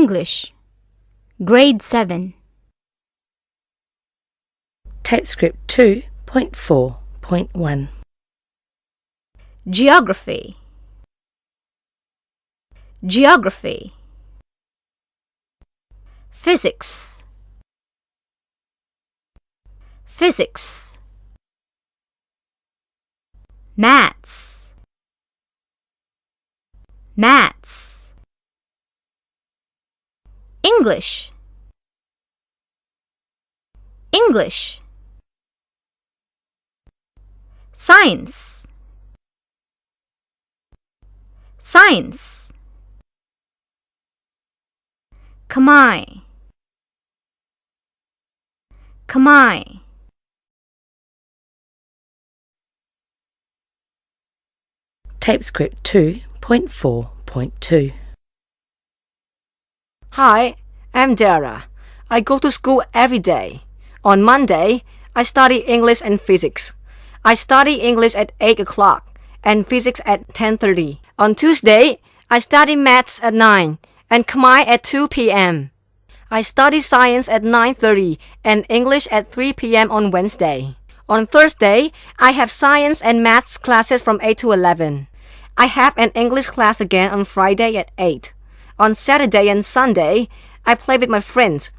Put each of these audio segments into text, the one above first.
English, Grade 7. TypeScript 2.4.1. Geography, Geography. Physics, Physics. Maths, Maths. English, English. Science, Science. Khmer, Khmer. TypeScript 2.4.2. Hi, I'm Dara. I go to school every day. On Monday, I study English and physics. I study English at 8 o'clock and physics at 10:30. On Tuesday, I study maths at 9 and Khmer at 2 p.m. I study science at 9:30 and English at 3 p.m. on Wednesday. On Thursday, I have science and maths classes from 8 to 11. I have an English class again on Friday at 8. On Saturday and Sunday, I play with my friends.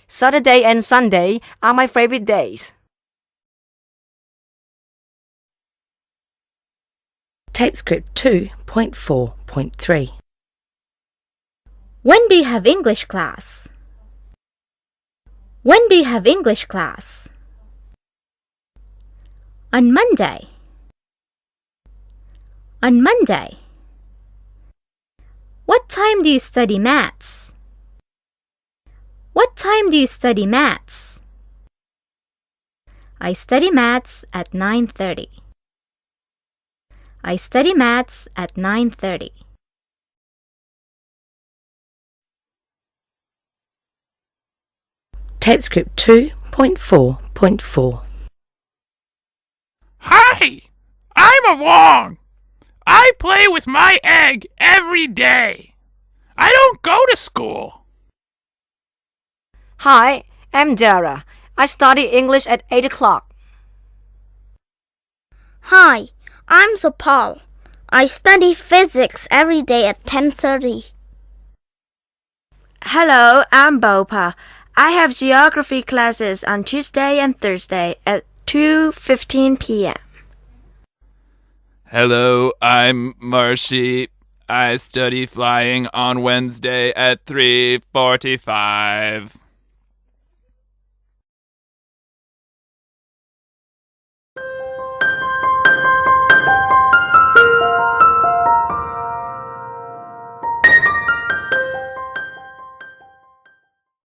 Saturday and Sunday are my favorite days. TypeScript 2.4.3. When do you have English class? When do you have English class? On Monday, on Monday. What time do you study maths? What time do you study maths? I study maths at 9:30. I study maths at 9:30. TypeScript 2.4.4. Hi, I'm Awong. I play with my egg every day. I don't go to school. Hi, I'm Dara. I study English at 8 o'clock. Hi, I'm Sopal. I study physics every day at 10:30. Hello, I'm Bopa. I have geography classes on Tuesday and Thursday at 2:15 p.m. Hello, I'm Marshy. I study flying on Wednesday at 3:45.